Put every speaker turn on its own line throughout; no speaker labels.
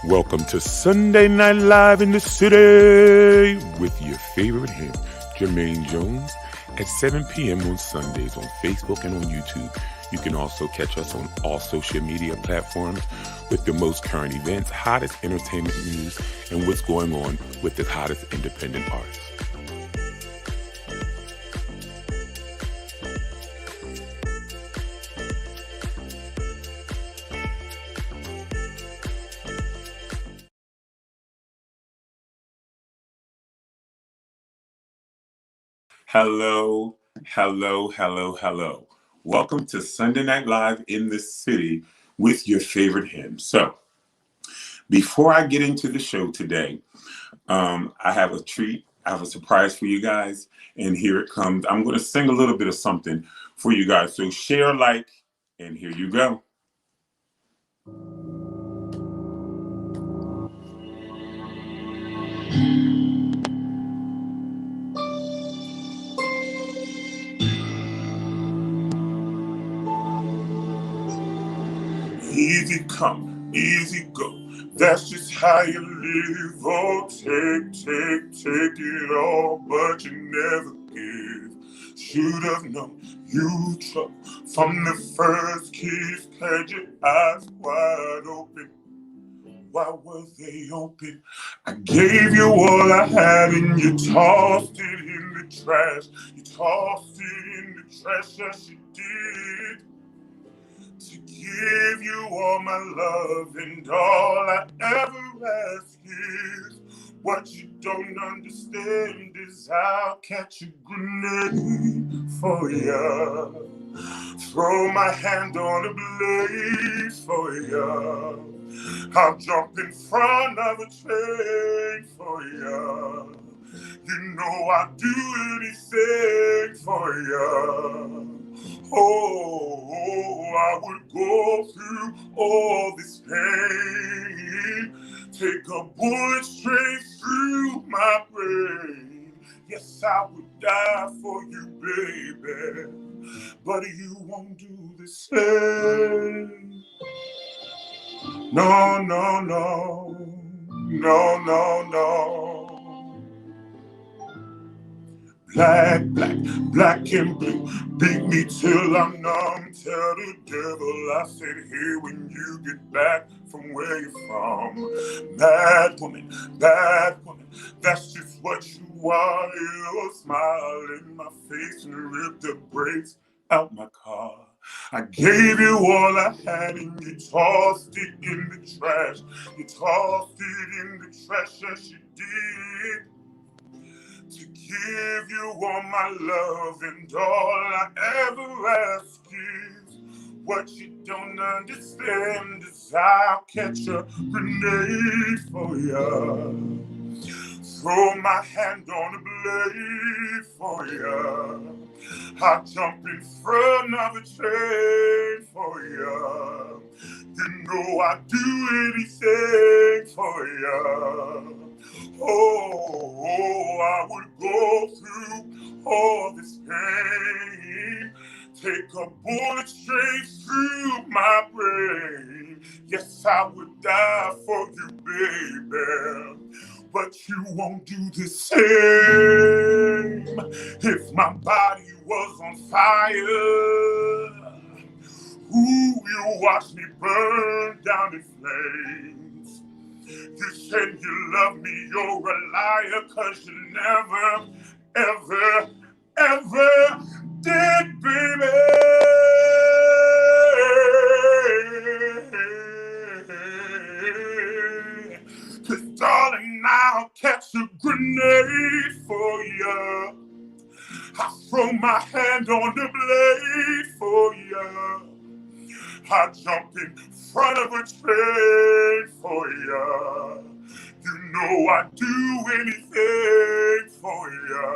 Welcome to Sunday Night Live in the City with your favorite him, Jermaine Jones, at 7 p.m. on Sundays on Facebook and on YouTube. You can also catch us on all social media platforms with the most current events, hottest entertainment news, and what's going on with the hottest independent artists. Hello, hello, hello, hello. Welcome to Sunday Night Live in the City with your favorite hymn. So, before I get into the show today, I have a treat. I have a surprise for you guys, and here it comes. I'm going to sing a little bit of something for you guys. So, share, like, and here you go. Easy come, easy go. That's just how you live. Oh, take it all, but you never give. Should have known you trouble from the first kiss. Had your eyes wide open. Why were they open? I gave you all I had and you tossed it in the trash. You tossed it in the trash, yes you did. To give you all my love and all I ever ask is what you don't understand is I'll catch a grenade for ya. Throw my hand on a blaze for ya. I'll jump in front of a train for ya. You know I'd do anything for ya. Oh, I would go through all this pain. Take a bullet straight through my brain. Yes, I would die for you, baby. But you won't do the same. No, no, no. No, no, no. Black, black, black and blue. Beat me till I'm numb. Tell the devil I said here when you get back from where you're from. Bad woman, that's just what you are. You'll smile in my face and rip the brakes out my car. I gave you all I had and you tossed it in the trash. You tossed it in the trash, yes you did. To give you all my love and all I ever ask is what you don't understand is I'll catch a grenade for ya. Throw my hand on a blade for ya. I'll jump in front of a train for ya. You know I'd do anything for ya. Oh, I would go through all this pain. Take a bullet straight through my brain. Yes, I would die for you, baby. But you won't do the same. If my body was on fire, ooh, you watch me burn down in flames. You said you love me, you're a liar, 'cause you never, ever, ever did, baby. 'Cause darling, I'll catch a grenade for ya. I throw my hand on the blade for ya. I jump in front of a train for ya. You know I'd do anything for ya.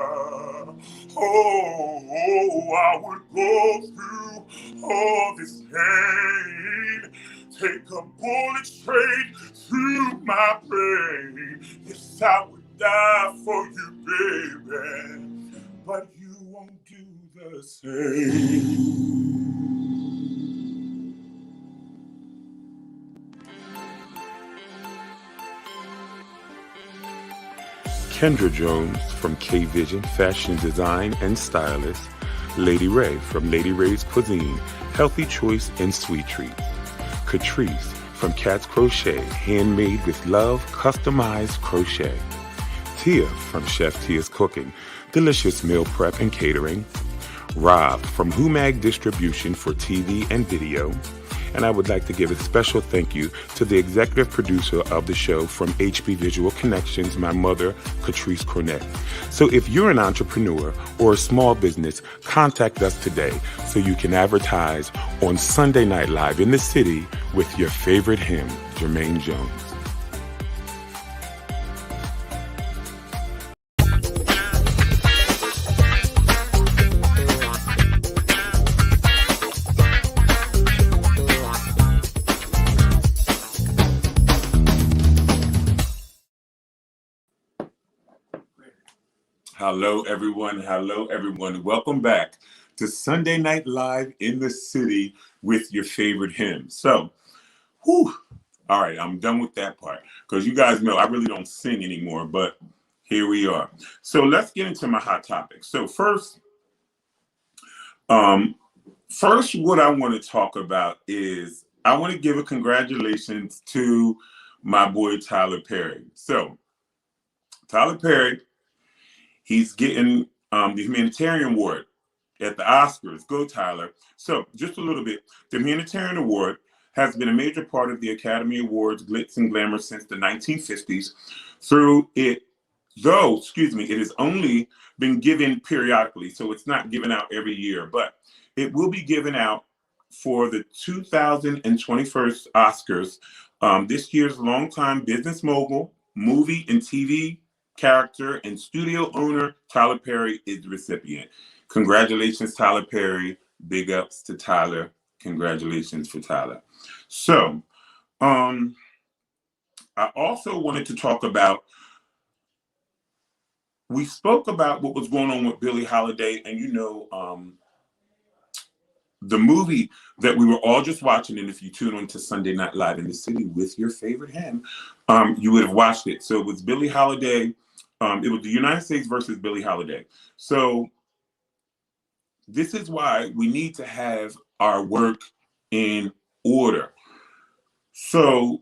Oh, I would go through all this pain. Take a bullet straight through my brain. Yes, I would die for you, baby. But you won't do the same. Kendra Jones from K Vision Fashion Design and Stylist, Lady Ray from Lady Ray's Cuisine, Healthy Choice and Sweet Treat, Catrice from Cat's Crochet, handmade with love, customized crochet, Tia from Chef Tia's Cooking, delicious meal prep and catering, Rob from Humag Distribution for TV and video, and I would like to give a special thank you to the executive producer of the show from HB Visual Connections, my mother, Catrice Cornett. So if you're an entrepreneur or a small business, contact us today so you can advertise on Sunday Night Live in the city with your favorite hymn, Jermaine Jones. Hello, everyone. Hello, everyone. Welcome back to Sunday Night Live in the city with your favorite hymn. So, all right, I'm done with that part because you guys know I really don't sing anymore, but here we are. So let's get into my hot topics. So first, what I want to talk about is I want to give a congratulations to my boy Tyler Perry. So Tyler Perry, he's getting the humanitarian award at the Oscars. Go, Tyler. So just a little bit. The humanitarian award has been a major part of the Academy Awards glitz and glamour since the 1950s. It has only been given periodically, so it's not given out every year, but it will be given out for the 2021 Oscars. This year's longtime business mogul, movie and TV character and studio owner Tyler Perry is the recipient. Congratulations, Tyler Perry. Big ups to Tyler. Congratulations for Tyler. So, I also wanted to talk about, we spoke about what was going on with Billie Holiday, and the movie that we were all just watching, and if you tune on to Sunday Night Live in the City with your favorite hymn, you would have watched it. So it was Billie Holiday. It was the United States versus Billie Holiday. So this is why we need to have our work in order. So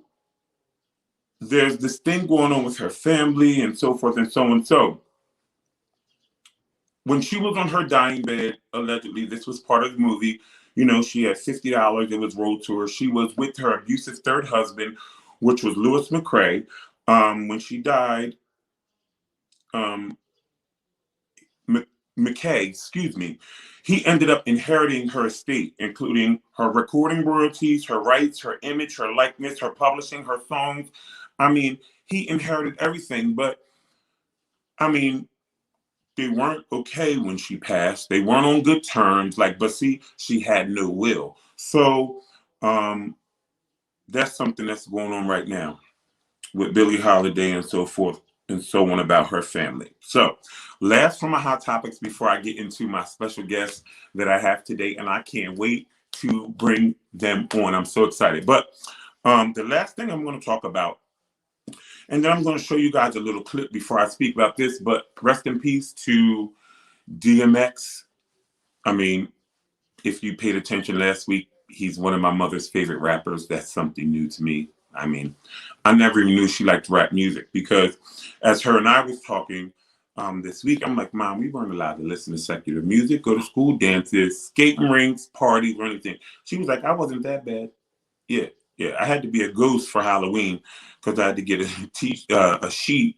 there's this thing going on with her family and so forth and so on. So when she was on her dying bed, allegedly, this was part of the movie, she had $50. It was road tour. She was with her abusive third husband, which was Louis McCrae. When she died, McKay, he ended up inheriting her estate, including her recording royalties, her rights, her image, her likeness, her publishing, her songs. I mean, he inherited everything, but they weren't okay when she passed. They weren't on good terms. But see, she had no will. So that's something that's going on right now with Billie Holiday and so forth and so on about her family. So last from my hot topics before I get into my special guests that I have today, and I can't wait to bring them on. I'm so excited. But the last thing I'm going to talk about, and then I'm going to show you guys a little clip before I speak about this, but rest in peace to DMX. If you paid attention last week, he's one of my mother's favorite rappers. That's something new to me. I never even knew she liked rap music because as her and I was talking this week, I'm like, Mom, we weren't allowed to listen to secular music, go to school dances, skating rinks, parties, or anything. She was like, I wasn't that bad. Yeah. I had to be a ghost for Halloween because I had to get a sheet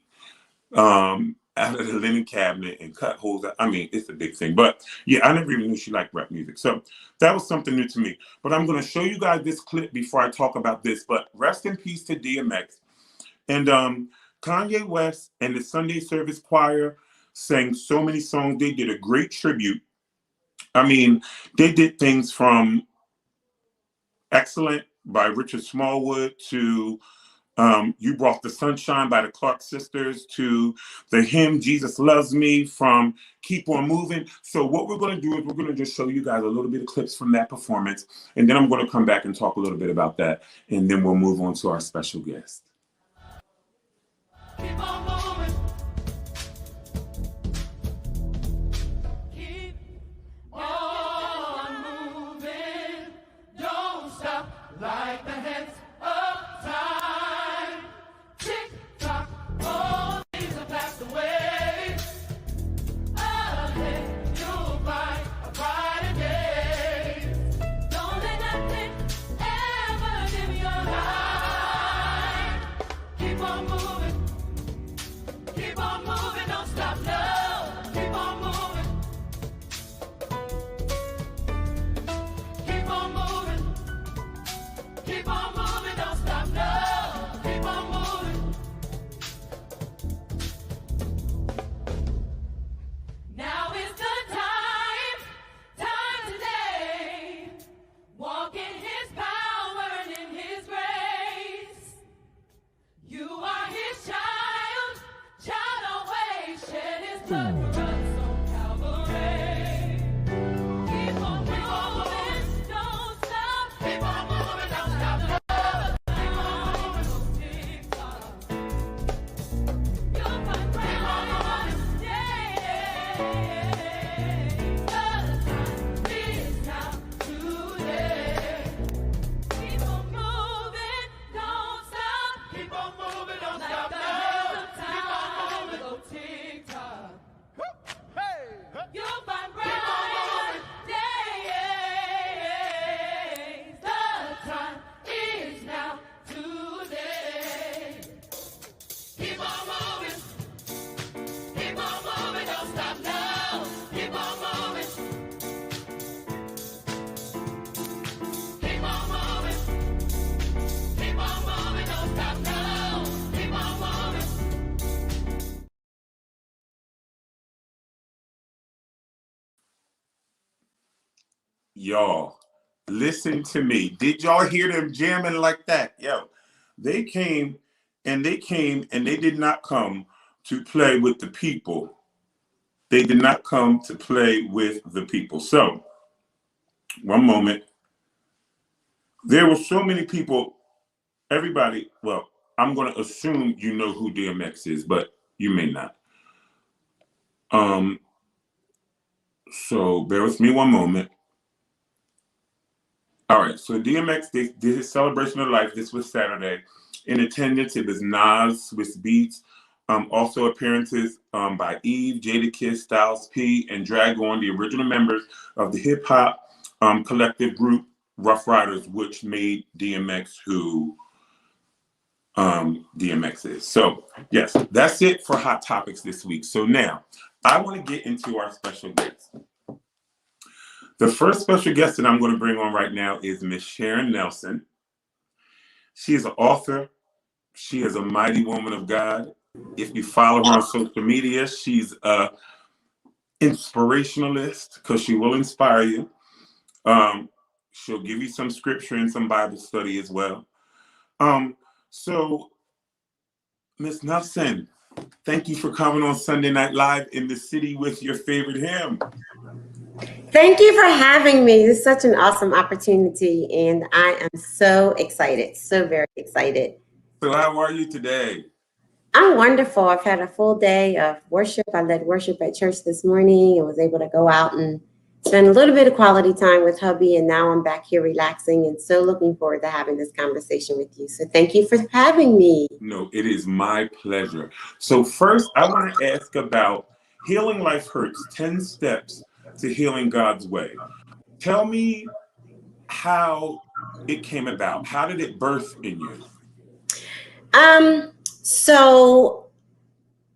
out of the linen cabinet and cut holes out. It's a big thing. But yeah, I never even knew she liked rap music. So that was something new to me. But I'm going to show you guys this clip before I talk about this. But rest in peace to DMX. And Kanye West and the Sunday Service Choir sang so many songs. They did a great tribute. They did things from Excellent by Richard Smallwood to You Brought the Sunshine by the Clark Sisters to the hymn Jesus Loves Me from Keep On Moving. So what we're going to do is we're going to just show you guys a little bit of clips from that performance, and then I'm going to come back and talk a little bit about that, and then we'll move on to our special guest.
Keep on moving.
Y'all, listen to me. Did y'all hear them jamming like that? Yo, they came and they did not come to play with the people. They did not come to play with the people. So, one moment. There were so many people, everybody, well, I'm going to assume you know who DMX is, but you may not. So bear with me one moment. All right, so DMX did his celebration of life. This was Saturday. In attendance, it was Nas, Swiss Beats. Also appearances by Eve, Jadakiss, Styles P, and Dragon, the original members of the hip hop collective group Rough Riders, which made DMX who DMX is. So yes, that's it for Hot Topics this week. So now I want to get into our special guest. The first special guest that I'm going to bring on right now is Miss Sharon Nelson. She is an author. She is a mighty woman of God. If you follow her on social media, she's a inspirationalist because she will inspire you. She'll give you some scripture and some Bible study as well. So, Miss Nelson, thank you for coming on Sunday Night Live in the city with your favorite hymn.
Thank you for having me. It's such an awesome opportunity, and I am so excited, so very excited.
So how are you today?
I'm wonderful. I've had a full day of worship. I led worship at church this morning and was able to go out and spend a little bit of quality time with hubby, and now I'm back here relaxing and so looking forward to having this conversation with you. So thank you for having me.
No, it is my pleasure. So first, I want to ask about Healing Life Hurts, 10 Steps to Healing God's Way. Tell me how it came about. How did it birth in you?
So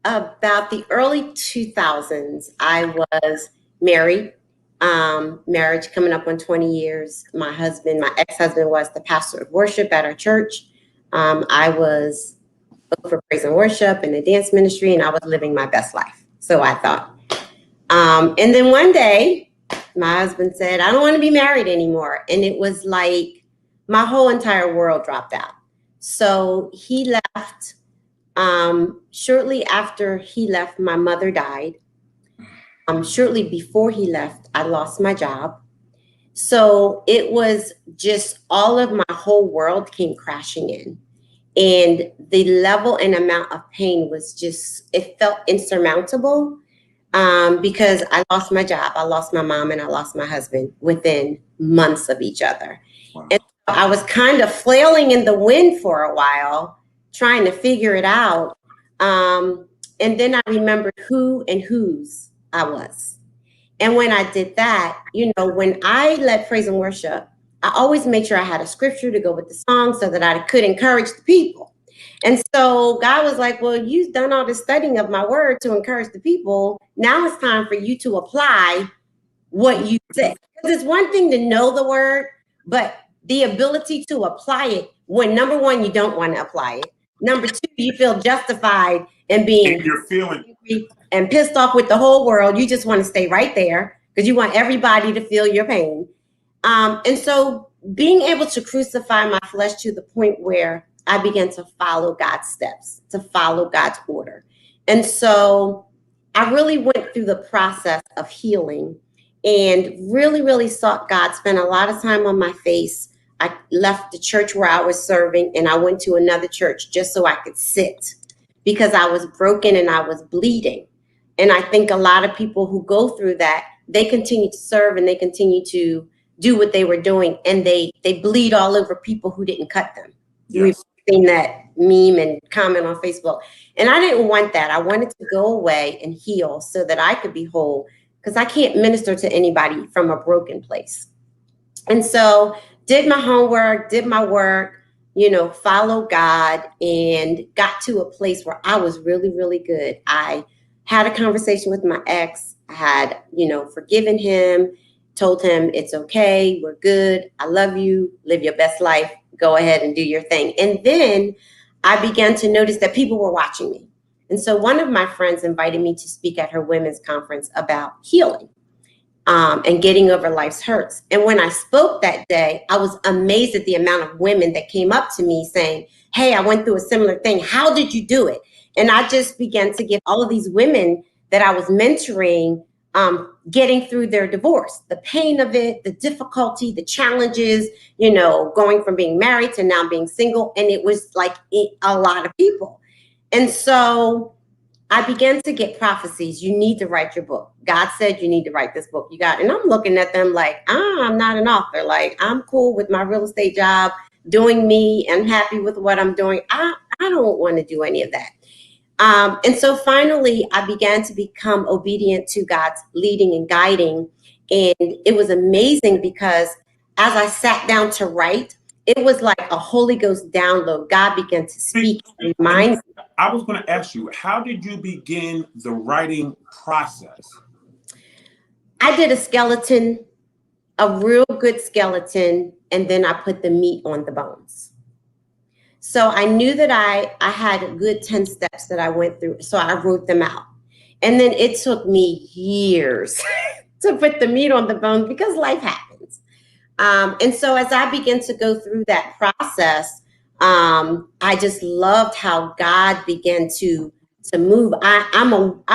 about the early 2000s, I was married. Marriage coming up on 20 years. My ex-husband was the pastor of worship at our church. I was booked for praise and worship and the dance ministry, and I was living my best life. So I thought. And then one day, my husband said, I don't want to be married anymore. And it was like my whole entire world dropped out. So he left. Shortly after he left, my mother died. Shortly before he left, I lost my job. So it was just all of my whole world came crashing in. And the level and amount of pain was just, it felt insurmountable because I lost my job, I lost my mom, and I lost my husband within months of each other. Wow. And so I was kind of flailing in the wind for a while, trying to figure it out. And then I remembered who and whose I was. And when I did that, when I led praise and worship, I always made sure I had a scripture to go with the song so that I could encourage the people. And so God was like, well, you've done all this studying of my word to encourage the people. Now it's time for you to apply what you said. Because it's one thing to know the word, but the ability to apply it when, number one, you don't want to apply it. Number two, you feel justified in being angry and pissed off with the whole world. You just want to stay right there because you want everybody to feel your pain. And so being able to crucify my flesh to the point where I began to follow God's steps, to follow God's order. And so I really went through the process of healing and really, really sought God, spent a lot of time on my face. I left the church where I was serving and I went to another church just so I could sit because I was broken and I was bleeding. And I think a lot of people who go through that, they continue to serve and they continue to do what they were doing, and they bleed all over people who didn't cut them.
Yes.
We've seen that meme and comment on Facebook. And I didn't want that. I wanted to go away and heal so that I could be whole, because I can't minister to anybody from a broken place. And so did my homework, did my work, followed God, and got to a place where I was really, really good. I had a conversation with my ex. I had, forgiven him, told him it's okay, we're good, I love you, live your best life, go ahead and do your thing. And then I began to notice that people were watching me. And so one of my friends invited me to speak at her women's conference about healing and getting over life's hurts. And when I spoke that day, I was amazed at the amount of women that came up to me saying, hey, I went through a similar thing. How did you do it? And I just began to get all of these women that I was mentoring getting through their divorce, the pain of it, the difficulty, the challenges, going from being married to now being single. And it was like a lot of people. And so I began to get prophecies. You need to write your book. God said you need to write this book. And I'm looking at them like, I'm not an author. Like, I'm cool with my real estate job, doing me, and happy with what I'm doing. I don't want to do any of that. And so finally, I began to become obedient to God's leading and guiding. And it was amazing because as I sat down to write, it was like a Holy Ghost download. God began to speak and remind me.
I was going to ask you, how did you begin the writing process?
I did a skeleton, a real good skeleton, and then I put the meat on the bones. So I knew that I had a good 10 steps that I went through. So I wrote them out. And then it took me years to put the meat on the bones because life happens. And so as I began to go through that process, I just loved how God began to move. I'm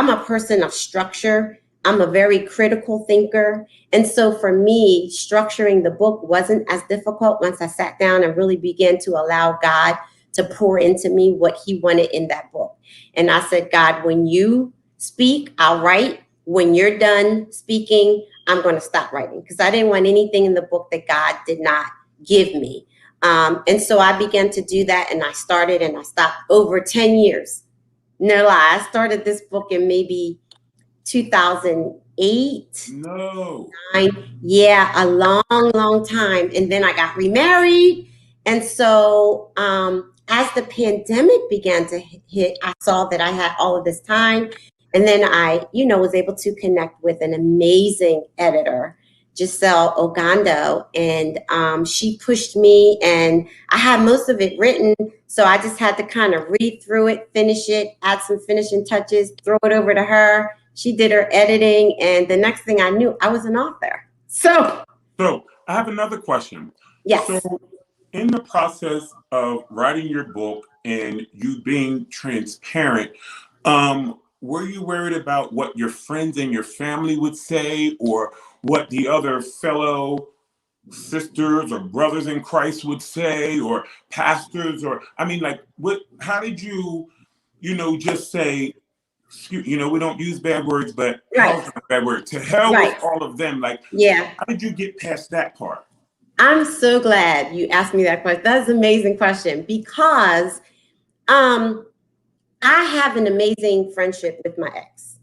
a person of structure. I'm a very critical thinker. And so for me, structuring the book wasn't as difficult once I sat down and really began to allow God to pour into me what he wanted in that book. And I said, God, when you speak, I'll write. When you're done speaking, I'm going to stop writing, because I didn't want anything in the book that God did not give me. And so I began to do that, and I started and I stopped over 10 years. No lie. I started this book in maybe 2008.
No.
9. Yeah, a long, long time. And then I got remarried. And so as the pandemic began to hit, I saw that I had all of this time. And then I, was able to connect with an amazing editor, Giselle Ogando, and she pushed me, and I had most of it written. So I just had to kind of read through it, finish it, add some finishing touches, throw it over to her. She did her editing, and the next thing I knew, I was an author. So
I have another question.
Yes.
So in the process of writing your book and you being transparent, were you worried about what your friends and your family would say, or what the other fellow sisters or brothers in Christ would say, or pastors, or how did you, just say, we don't use bad words, but
Right.
Bad word, to hell
Right.
with all of them.
Yeah.
How did you get past that part?
I'm so glad you asked me that question. That's an amazing question, because I have an amazing friendship with my ex.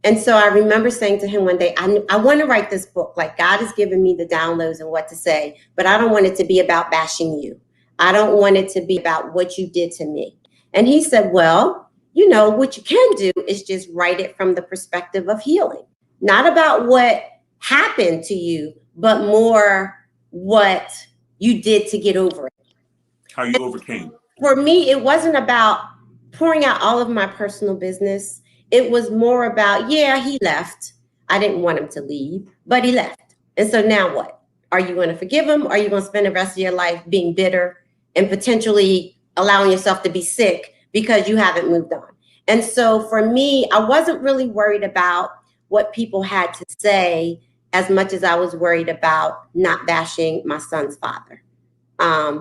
And so I remember saying to him one day, I want to write this book. Like, God has given me the downloads and what to say, but I don't want it to be about bashing you. I don't want it to be about what you did to me. And he said, well, what you can do is just write it from the perspective of healing, not about what happened to you, but more what you did to get over it.
How you overcame.
For me, it wasn't about pouring out all of my personal business. It was more about, he left. I didn't want him to leave, but he left. And so now what? Are you going to forgive him? Or are you going to spend the rest of your life being bitter and potentially allowing yourself to be sick because you haven't moved on? And so for me, I wasn't really worried about what people had to say as much as I was worried about not bashing my son's father.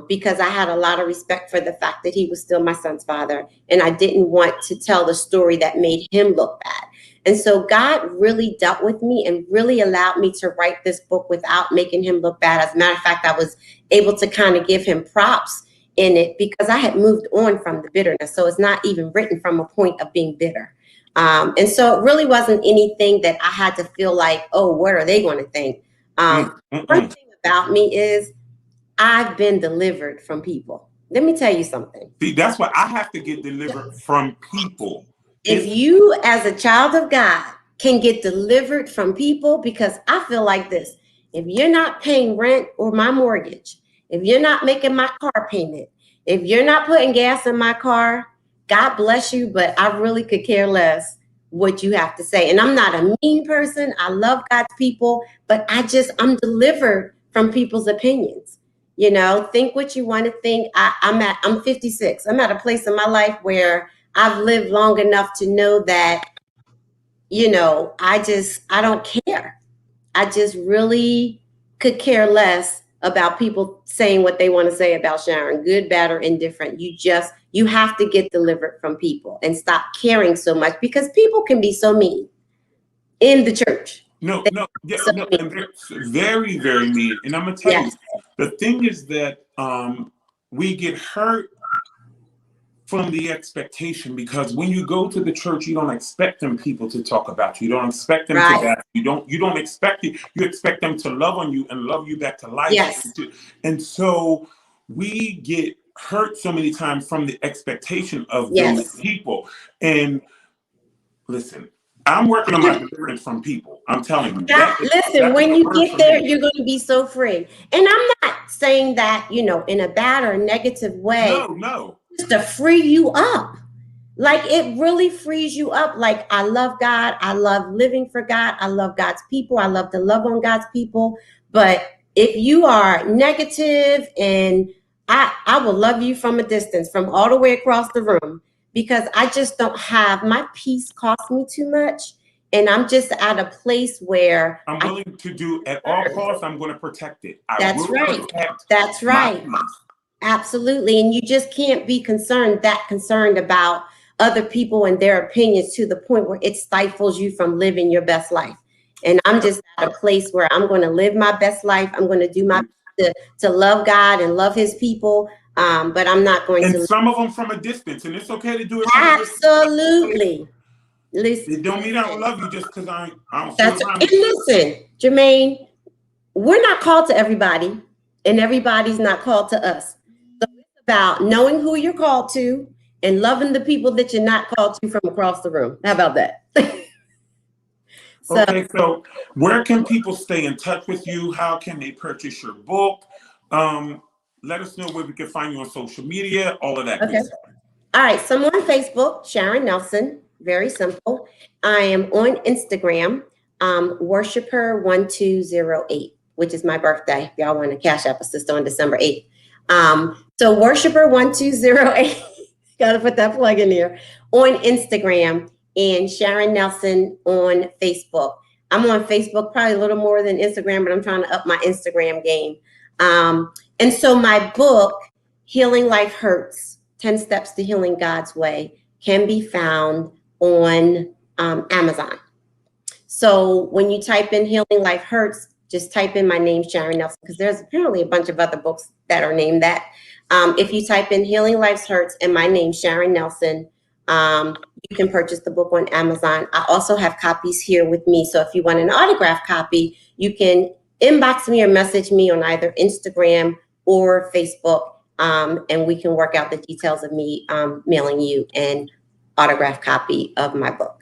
Because I had a lot of respect for the fact that he was still my son's father, and I didn't want to tell the story that made him look bad. And so God really dealt with me and really allowed me to write this book without making him look bad. As a matter of fact, I was able to kind of give him props in it because I had moved on from the bitterness. So it's not even written from a point of being bitter. And so it really wasn't anything that I had to feel like, oh, what are they going to think? One thing about me is I've been delivered from people. Let me tell you something.
See, that's why I have to get delivered from people.
If you, as a child of God, can get delivered from people, because I feel like this: if you're not paying rent or my mortgage, if you're not making my car payment, if you're not putting gas in my car, God bless you, but I really could care less what you have to say. And I'm not a mean person. I love God's people, but I'm delivered from people's opinions. You know, think what you want to think. I'm 56. I'm at a place in my life where I've lived long enough to know that, you know, I don't care. I just really could care less about people saying what they want to say about Sharon, good, bad, or indifferent. You have to get delivered from people and stop caring so much, because people can be so mean in the church.
And they're very, very mean. And I'm gonna tell you, the thing is that we get hurt from the expectation, because when you go to the church, you don't expect them people to talk about you. You don't expect them to back you. You don't expect you expect them to love on you and love you back to life.
Yes.
And so we get hurt so many times from the expectation of those people. And listen, I'm working on my deliverance from people. I'm telling you.
Listen, when you get there, you're going to be so free. And I'm not saying that, you know, in a bad or negative way.
No.
Just to free you up. Like, it really frees you up. Like, I love God. I love living for God. I love God's people. I love to love on God's people. But if you are negative, and I will love you from a distance, from all the way across the room, because I just don't have, my peace costs me too much. And I'm just at a place where
I'm willing to do at all costs. I'm going to protect it.
That's right. Absolutely. And you just can't be concerned about other people and their opinions to the point where it stifles you from living your best life. And I'm just at a place where I'm going to live my best life. I'm going to do my best to love God and love his people. But I'm not going to.
And some of them from a distance, and it's okay to do it.
Absolutely. Listen,
it don't mean I don't love you just because I don't.
And listen, Jermaine, we're not called to everybody, and everybody's not called to us. So it's about knowing who you're called to and loving the people that you're not called to from across the room. How about that?
So where can people stay in touch with you? How can they purchase your book? Let us know where we can find you on social media, all of that.
Okay. All right. So I'm on Facebook, Sharon Nelson. Very simple. I am on Instagram, Worshiper1208, which is my birthday. If y'all want to cash app a sister on December 8th. So Worshiper1208, got to put that plug in there, on Instagram, and Sharon Nelson on Facebook. I'm on Facebook probably a little more than Instagram, but I'm trying to up my Instagram game. And so my book, Healing Life Hurts, 10 Steps to Healing God's Way, can be found on Amazon. So when you type in Healing Life Hurts, just type in my name, Sharon Nelson, because there's apparently a bunch of other books that are named that. If you type in Healing Life Hurts and my name, Sharon Nelson, you can purchase the book on Amazon. I also have copies here with me. So if you want an autographed copy, you can inbox me or message me on either Instagram or Facebook, and we can work out the details of me mailing you an autographed copy of my book.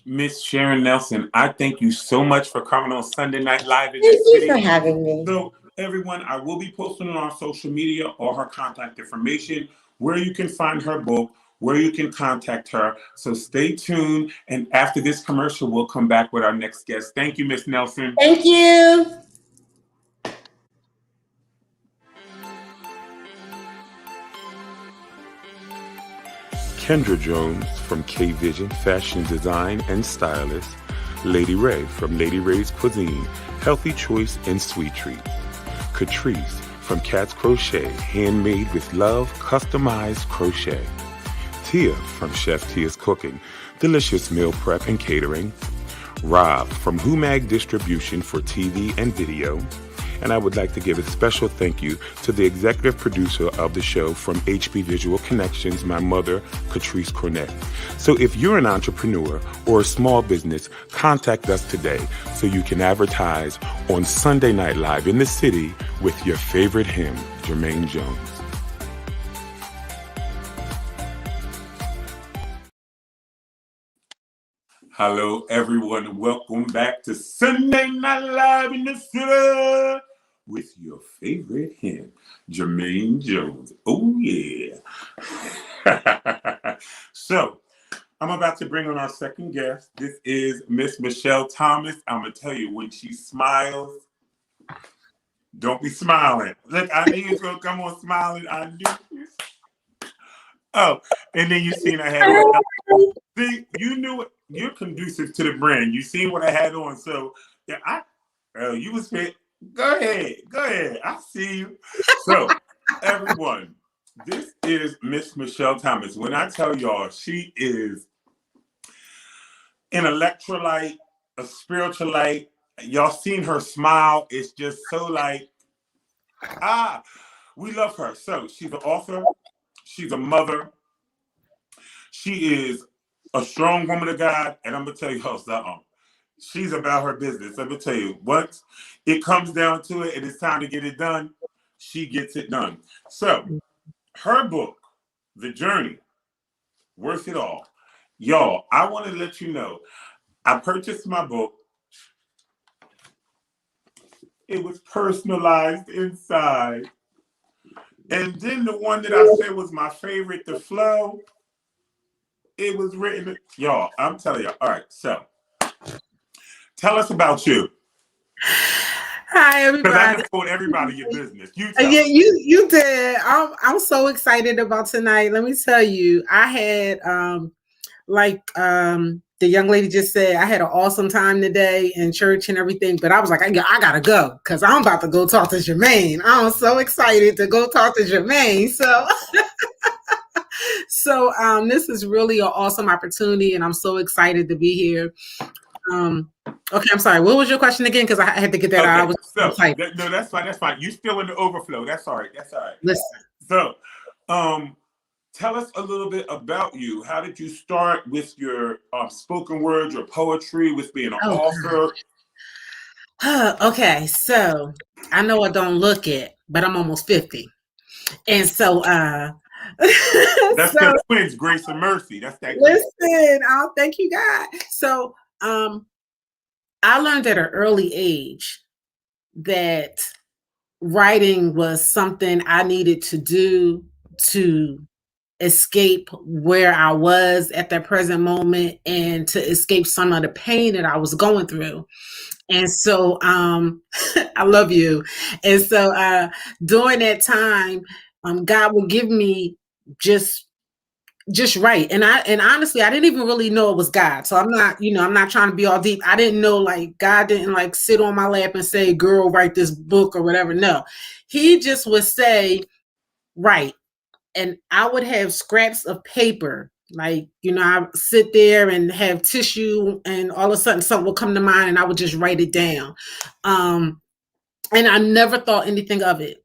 Miss Sharon Nelson, I thank you so much for coming on Sunday Night Live.
Thank you for having me.
So everyone, I will be posting on our social media all her contact information, where you can find her book, where you can contact her. So stay tuned. And after this commercial, we'll come back with our next guest. Thank you, Miss Nelson.
Thank you.
Kendra Jones from K Vision Fashion Design and Stylist, Lady Ray from Lady Ray's Cuisine, Healthy Choice and Sweet Treats, Catrice from Cat's Crochet, handmade with love, customized crochet, Tia from Chef Tia's Cooking, delicious meal prep and catering, Rob from Humag Distribution for TV and video, and I would like to give a special thank you to the executive producer of the show from HB Visual Connections, my mother, Catrice Cornett. So if you're an entrepreneur or a small business, contact us today so you can advertise on Sunday Night Live in the city with your favorite hymn, Jermaine Jones. Hello, everyone. Welcome back to Sunday Night Live in the city with your favorite hymn, Jermaine Jones. Oh, yeah. So, I'm about to bring on our second guest. This is Miss Michelle Thomas. I'm going to tell you, when she smiles, don't be smiling. Look, I knew you was going to come on smiling. I knew. Oh, and then you seen I had on. See, you knew it. You're conducive to the brand. You seen what I had on. So, yeah, you was fit. Go ahead. I see you. So, everyone, this is Miss Michelle Thomas. When I tell y'all, she is an electrolyte, a spiritual light. Y'all seen her smile. It's just so like, we love her. So, she's an author. She's a mother. She is a strong woman of God. And I'm going to tell you something. She's about her business. I'm going to tell you, once it comes down to it and it's time to get it done, she gets it done. So, her book, The Journey, Worth It All. Y'all, I want to let you know, I purchased my book. It was personalized inside. And then the one that I said was my favorite, The Flow, it was written. Y'all, I'm telling you. All right, so tell us about you.
Hi, everybody.
Because I just told everybody your business. You tell
yeah, you did. I'm so excited about tonight. Let me tell you, I had the young lady just said, I had an awesome time today in church and everything. But I was like, I gotta go because I'm about to go talk to Jermaine. I'm so excited to go talk to Jermaine. So this is really an awesome opportunity, and I'm so excited to be here. Okay, I'm sorry. What was your question again? Because I had to get that out.
No, that's fine. That's fine. You're still in the overflow. That's all right.
Listen.
So, tell us a little bit about you. How did you start with your spoken word, your poetry, with being an author?
Okay, so I know I don't look it, but I'm almost 50. And so
that's the twins, Grace and Mercy. That's that.
Listen, thank you, God. So I learned at an early age that writing was something I needed to do to escape where I was at that present moment and to escape some of the pain that I was going through. And so I love you. And so during that time, God would give me just right. And honestly, I didn't even really know it was God. So I'm not trying to be all deep. I didn't know, like, God didn't like sit on my lap and say, girl, write this book or whatever. No, he just would say, write. And I would have scraps of paper. Like, I sit there and have tissue, and all of a sudden something will come to mind and I would just write it down. And I never thought anything of it.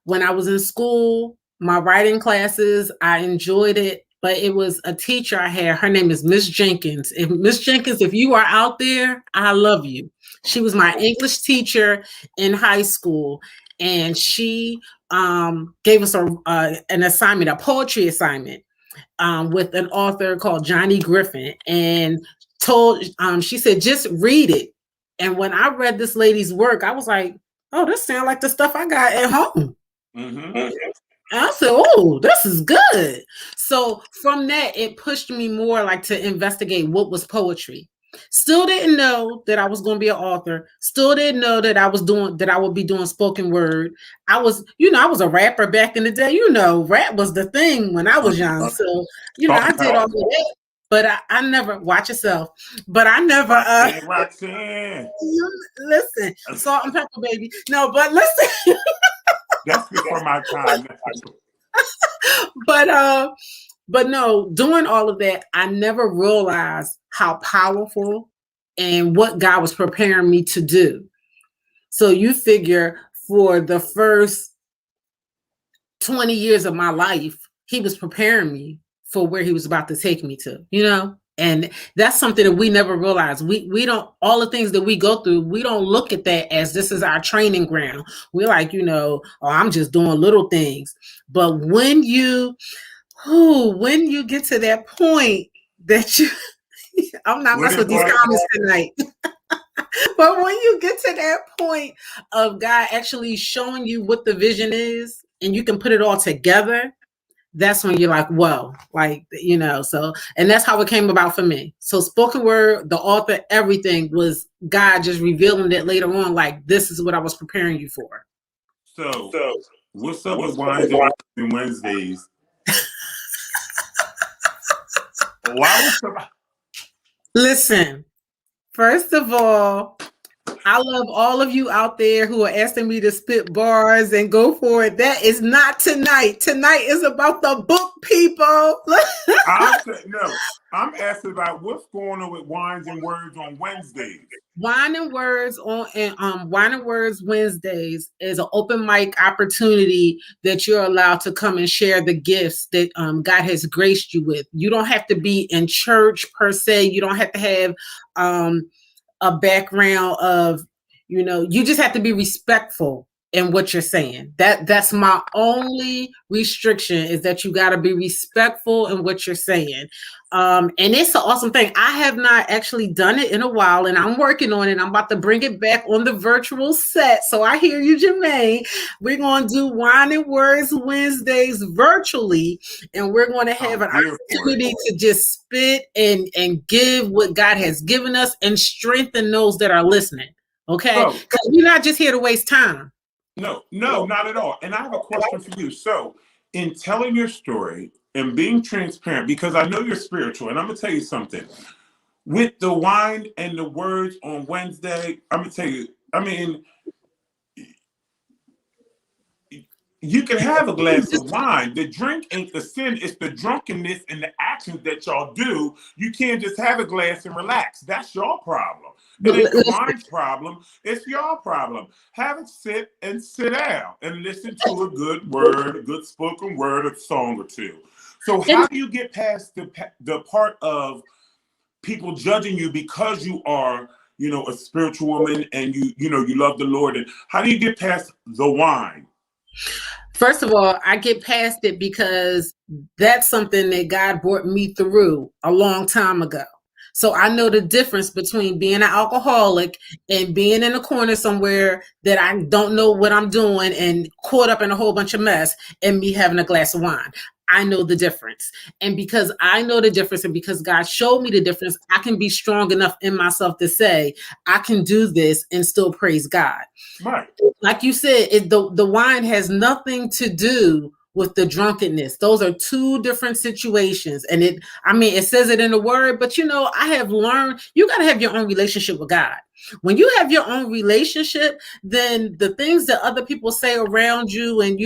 When I was in school, my writing classes, I enjoyed it, but it was a teacher I had. Her name is Miss Jenkins. Miss Jenkins, if you are out there, I love you. She was my English teacher in high school, and she gave us an assignment, a poetry assignment, with an author called Johnny Griffin, and she said, just read it. And when I read this lady's work, I was like, oh, this sounds like the stuff I got at home. Mm-hmm. And I said, oh, this is good. So from that, it pushed me more like to investigate what was poetry. Still didn't know that I was going to be an author. Still didn't know that I would be doing spoken word. I was, I was a rapper back in the day. Rap was the thing when I was young. So, I
Talk
did all
about
of that. But I never, watch yourself. But I never
Roxanne.
listen, salt and pepper, baby. No, but listen.
That's before my time.
But no, doing all of that, I never realized how powerful and what God was preparing me to do. So you figure for the first 20 years of my life, he was preparing me for where he was about to take me to, and that's something that we never realize. We don't, all the things that we go through, we don't look at that as this is our training ground. We're like, oh, I'm just doing little things. But when you get to that point that you, I'm not messing with these comments tonight. But when you get to that point of God actually showing you what the vision is and you can put it all together, that's when you're like, whoa, so, and that's how it came about for me. So spoken word, the author, everything was God just revealing it later on, like, this is what I was preparing you for.
So what's up with Wines and Wednesdays?
Listen, first of all, I love all of you out there who are asking me to spit bars and go for it. That is not tonight. Tonight is about the book, people.
I'm asking about what's going on with Wines and Words on Wednesdays.
Wine and Words Wednesdays is an open mic opportunity that you're allowed to come and share the gifts that God has graced you with. You don't have to be in church per se. You don't have to have a background of, you just have to be respectful in what you're saying. That's my only restriction, is that you got to be respectful in what you're saying. And it's an awesome thing. I have not actually done it in a while, and I'm working on it. I'm about to bring it back on the virtual set. So I hear you, Jermaine. We're going to do Wine and Words Wednesdays virtually, and we're going to have an opportunity to just spit and give what God has given us and strengthen those that are listening. Okay? Because we're not just here to waste time.
No, not at all. And I have a question for you. So in telling your story and being transparent, because I know you're spiritual, and I'm going to tell you something. With the Wine and the Words on Wednesday, I'm going to tell you, you can have a glass of wine. The drink ain't the sin. It's the drunkenness and the actions that y'all do. You can't just have a glass and relax. That's your problem. It ain't the wine's problem. It's your problem. Have it sit down and listen to a good word, a good spoken word, a song or two. So how do you get past the part of people judging you because you are, a spiritual woman and you love the Lord? And how do you get past the wine?
First of all, I get past it because that's something that God brought me through a long time ago. So I know the difference between being an alcoholic and being in a corner somewhere that I don't know what I'm doing and caught up in a whole bunch of mess, and me having a glass of wine. I know the difference. And because I know the difference, and because God showed me the difference, I can be strong enough in myself to say, I can do this and still praise God.
Right.
Like you said, the wine has nothing to do with the drunkenness. Those are two different situations. And it says it in the word, but I have learned you got to have your own relationship with God. When you have your own relationship, then the things that other people say around you and,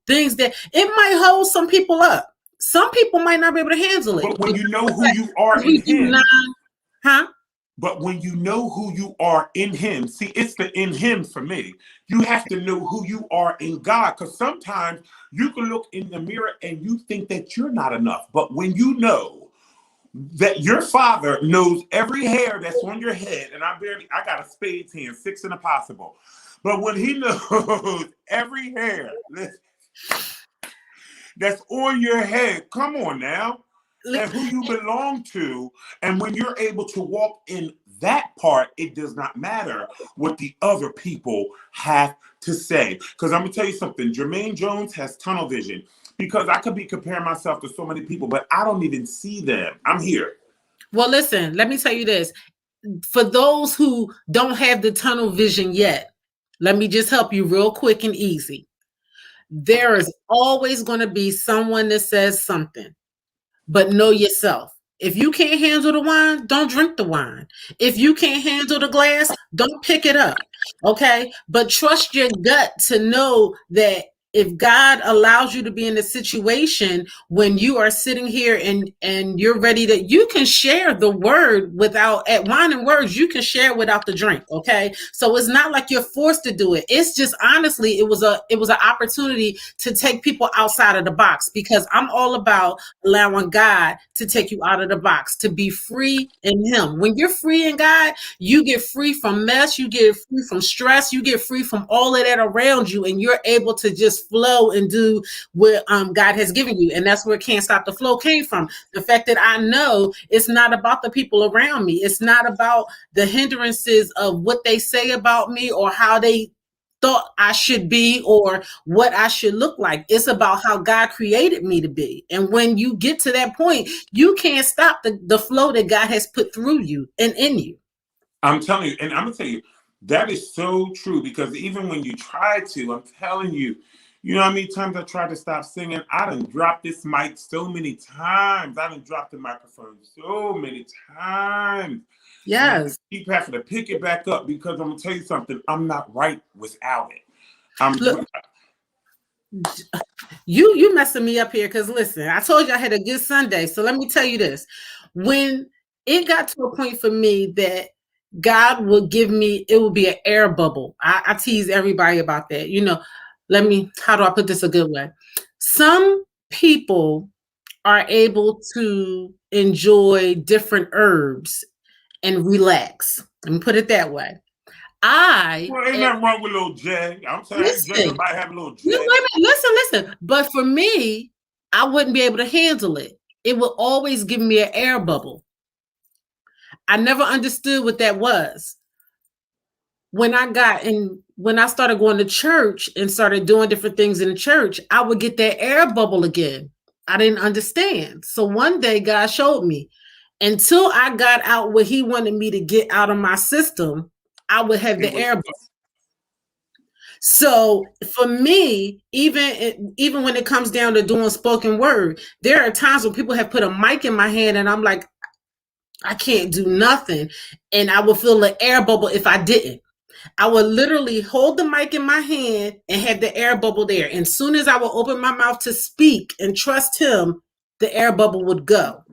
things that it might hold some people up. Some people might not be able to handle it.
But when you know who you are in Him. But when you know who you are in Him, see, it's the in Him for me. You have to know who you are in God, because sometimes you can look in the mirror and you think that you're not enough. But when you know that your Father knows every hair that's on your head, and I got a spades hand, 6 and a possible. But when He knows every hair that's on your head, come on now, and who you belong to, and when you're able to walk in that part, it does not matter what the other people have to say. Because I'm going to tell you something. Jermaine Jones has tunnel vision, because I could be comparing myself to so many people, but I don't even see them. I'm here.
Well, listen, let me tell you this. for those who don't have the tunnel vision yet, let me just help you real quick and easy. There is always going to be someone that says something, but know yourself. If you can't handle the wine, don't drink the wine. If you can't handle the glass, don't pick it up. Okay. But trust your gut to know that if God allows you to be in a situation when you are sitting here and you're ready to, you can share the word without at wine and words, you can share without the drink. Okay. So it's not like you're forced to do it. It's just honestly, it was an opportunity to take people outside of the box, because I'm all about allowing God to take you out of the box, to be free in Him. When you're free in God, you get free from mess, you get free from stress, you get free from all of that around you, and you're able to just flow and do what God has given you. And that's where Can't Stop the Flow came from. The fact that I know it's not about the people around me, it's not about the hindrances of what they say about me or how they thought I should be or what I should look like. It's about how God created me to be. And when you get to that point, you can't stop the flow that God has put through you and in you.
I'm telling you, and I'm gonna tell you, that is so true, because even when you try to, I'm telling you, you know how many times I tried to stop singing? I done dropped this mic so many times. I done dropped the microphone so many times. And I
Yes.
keep having to pick it back up, because I'm gonna tell you something, I'm not right without it.
Look, you messing me up here, because listen, I told you I had a good Sunday. So let me tell you this. When it got to a point for me that God would give me, it would be an air bubble. I tease everybody about that. You know, how do I put this a good way? Some people are able to enjoy different herbs and relax. Let me put it that way.
Well, ain't nothing wrong with a little J. I'm saying everybody have a little J.
Listen. But for me, I wouldn't be able to handle it. It would always give me an air bubble. I never understood what that was. When I started going to church and started doing different things in the church, I would get that air bubble again. I didn't understand. So one day God showed me, until I got out what He wanted me to get out of my system, I would have the air bubble. So for me, even when it comes down to doing spoken word, there are times when people have put a mic in my hand and I'm like, I can't do nothing. And I would feel the air bubble if I didn't. I would literally hold the mic in my hand and have the air bubble there. And as soon as I would open my mouth to speak and trust Him, the air bubble would go.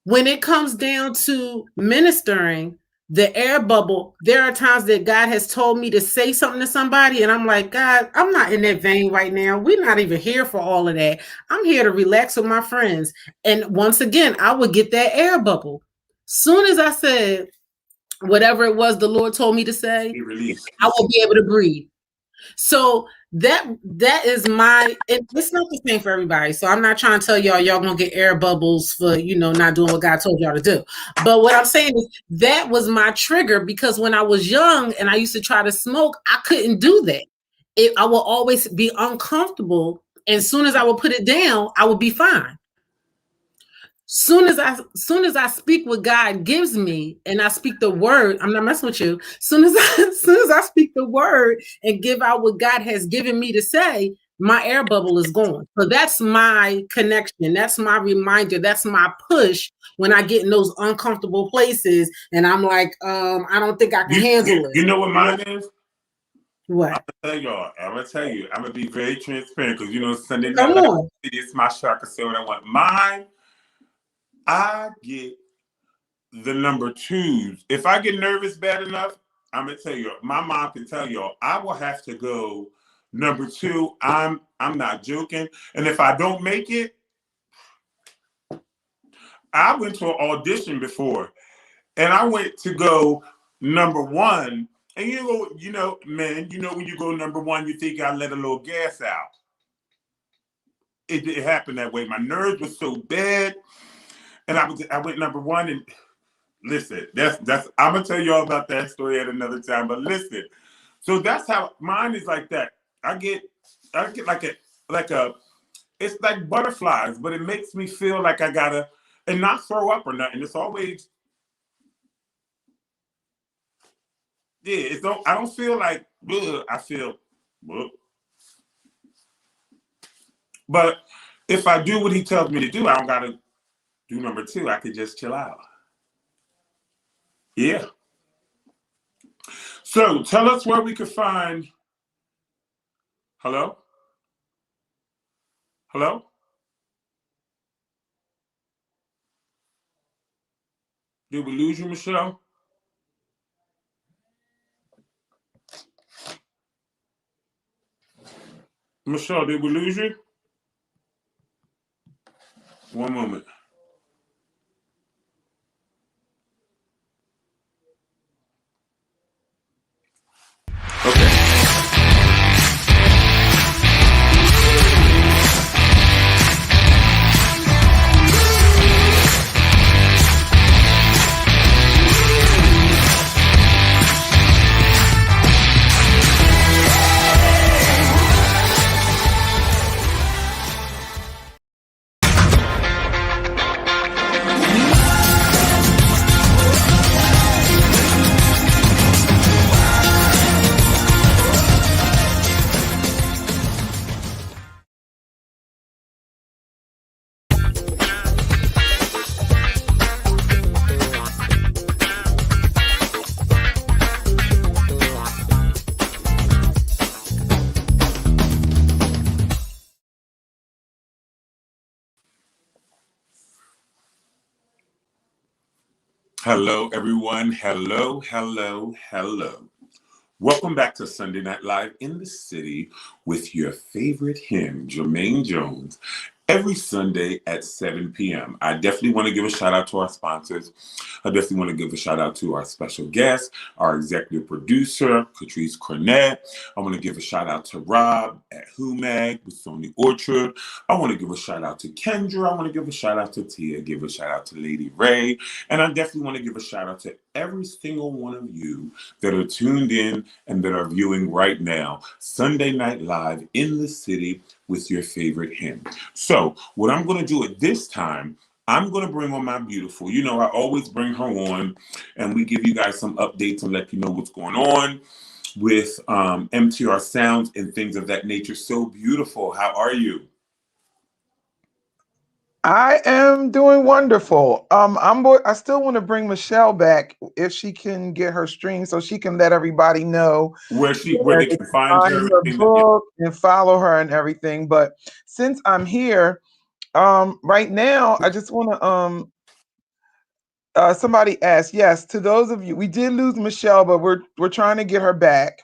When it comes down to ministering, the air bubble, there are times that God has told me to say something to somebody, and I'm like, God, I'm not in that vein right now. We're not even here for all of that. I'm here to relax with my friends. And once again, I would get that air bubble. Soon as I said whatever it was the Lord told me to say, I will be able to breathe. So that is it's not the same for everybody. So I'm not trying to tell y'all gonna get air bubbles for, not doing what God told y'all to do. But what I'm saying is that was my trigger, because when I was young and I used to try to smoke, I couldn't do that. I will always be uncomfortable. And as soon as I would put it down, I would be fine. Soon as I speak what God gives me and I speak the word, I'm not messing with you. Soon as I speak the word and give out what God has given me to say, my air bubble is gone. So that's my connection. That's my reminder. That's my push when I get in those uncomfortable places and I'm like, I don't think I can handle it.
You know what mine is?
What?
I'm gonna tell you. I'm gonna be very transparent, because Sunday night it's my shock to say what I want. Mine, I get the number twos. If I get nervous bad enough, I'm gonna tell you, my mom can tell y'all, I will have to go number two. I'm not joking. And if I don't make it, I went to an audition before and I went to go number one. And man, when you go number one, you think I let a little gas out. It didn't happen that way. My nerves were so bad. And I went number one, and listen, that's I'm gonna tell you all about that story at another time. But listen, so that's how mine is like that. I get like a it's like butterflies, but it makes me feel like I gotta, and not throw up or nothing. It's always Yeah, I don't feel like, ugh, I feel, ugh. But if I do what he tells me to do, I don't got to do number two. I could just chill out. Yeah. So tell us where we could find. Hello? Hello? Did we lose you, Michelle? Michelle, did we lose you? One moment. Okay. Hello, everyone. Hello, hello, hello. Welcome back to Sunday Night Live in the City with your favorite him, Jermaine Jones, every Sunday at 7 p.m. I definitely want to give a shout out to our sponsors. I definitely want to give a shout out to our special guest, our executive producer, Catrice Cornett. I want to give a shout out to Rob at HUMAG with Sony Orchard. I want to give a shout out to Kendra. I want to give a shout out to Tia, give a shout out to Lady Ray. And I definitely want to give a shout out to every single one of you that are tuned in and that are viewing right now, Sunday Night Live in the City with your favorite him. So what I'm going to do at this time, I'm going to bring on my beautiful. You know, I always bring her on and we give you guys some updates and let you know what's going on with MTR Sounds and things of that nature. So beautiful. How are you?
I am doing wonderful. I still want to bring Michelle back if she can get her stream so she can let everybody know
Where
where
they
they
can
can
find
find
her and
her
things that, yeah.
book and follow her and everything. But since I'm here, right now, I just want to somebody asked, yes, to those of you, we did lose Michelle, but we're trying to get her back.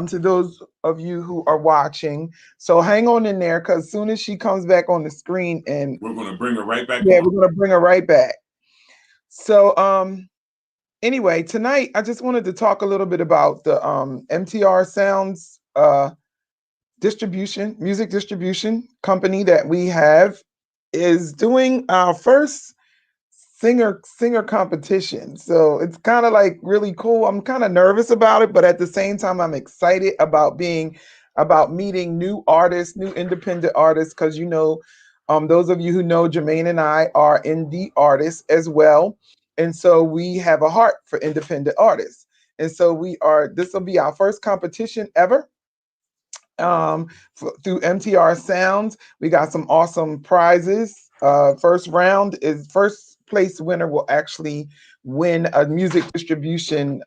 To those of you who are watching, so hang on in there because as soon as she comes back on the screen, and
We're going to bring her right back
yeah,
on.
we're gonna bring her right back. So anyway, tonight I just wanted to talk a little bit about the MTR Sounds music distribution company that we have is doing our first singer competition. So it's kind of like really cool. I'm kind of nervous about it, but at the same time I'm excited about meeting new artists, new independent artists, because those of you who know Jermaine and I are indie artists as well. And so we have a heart for independent artists. And so this will be our first competition ever through MTR Sounds. We got some awesome prizes. First place winner will actually win a music distribution